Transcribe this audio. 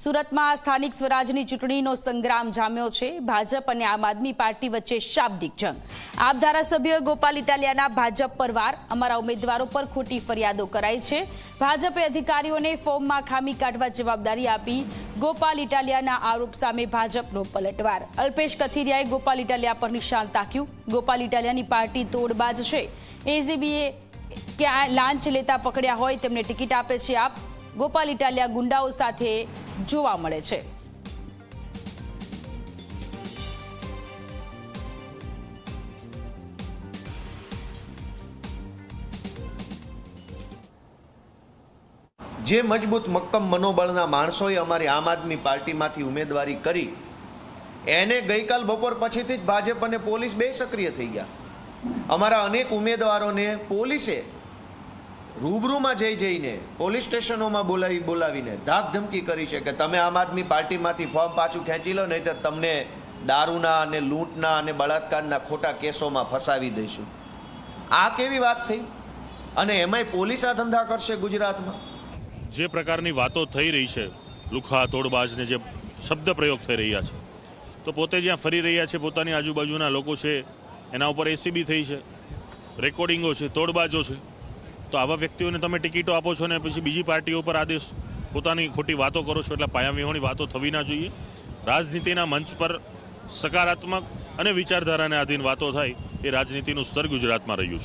સુરતમાં સ્થાનિક સ્વરાજની ચૂંટણીનો સંગ્રામ જામ્યો છે। ભાજપ અને આમ આદમી પાર્ટી વચ્ચે શાબ્દિક જંગ। આપ ધારાસભ્ય ગોપાલ ઇટાલિયાના ભાજપ પર વાર, અમારા ઉમેદવારો પર ખોટી ફરિયાદો કરાઈ છે। ભાજપે અધિકારીઓને ફોર્મમાં ખામી કાઢવા જવાબદારી આપી। ગોપાલ ઇટાલિયાના આરોપ સામે ભાજપનો પલટવાર। અલ્પેશ કથિરિયાએ ગોપાલ ઇટાલિયા પર નિશાન તાક્યું। ગોપાલ ઇટાલિયાની પાર્ટી તોડબાજ છે। એસીબીએ ક્યાં લાંચ લેતા પકડ્યા હોય તેમને ટિકિટ આપે છે આપ। ગોપાલ ઇટાલિયા ગુંડાઓ સાથે જોવા મળે છે। જે મજબૂત મક્કમ મનોબળના માણસોએ અમારી આમ આદમી પાર્ટીમાંથી ઉમેદવારી કરી એને ગઈકાલ બપોર પછીથી જ ભાજપ અને પોલીસ બે સક્રિય થઈ ગયા। અમારા અનેક ઉમેદવારોને પોલીસે રૂબરૂમાં જઈને પોલીસ સ્ટેશનોમાં બોલાવીને ધાક ધમકી કરી છે કે તમે આમ આદમી પાર્ટીમાંથી ફોર્મ પાછું ખેંચી લો, નહીંતર તમને દારૂના અને લૂંટના અને બળાત્કારના ખોટા કેસોમાં ફસાવી દઈશું। આ કેવી વાત થઈ? અને એમાંય પોલીસ આ ધંધા કરશે ગુજરાતમાં? જે પ્રકારની વાતો થઈ રહી છે, લુખા તોડબાજને જે શબ્દ પ્રયોગ થઈ રહ્યા છે, તો પોતે જ્યાં ફરી રહ્યા છે પોતાની આજુબાજુના લોકો છે એના ઉપર એસીબી થઈ છે, રેકોર્ડિંગો છે, તોડબાજો છે। તો આવા વ્યક્તિઓને તમે ટિકિટો આપો છો ને પછી બીજી પાર્ટીઓ પર આદેશ પોતાની ખોટી વાતો કરો છો, એટલે પાયાવિહોણી વાતો થવી ના જોઈએ। રાજનીતિના મંચ પર સકારાત્મક અને વિચારધારાને આધીન વાતો થાય એ રાજનીતિનું સ્તર ગુજરાતમાં રહ્યું છે।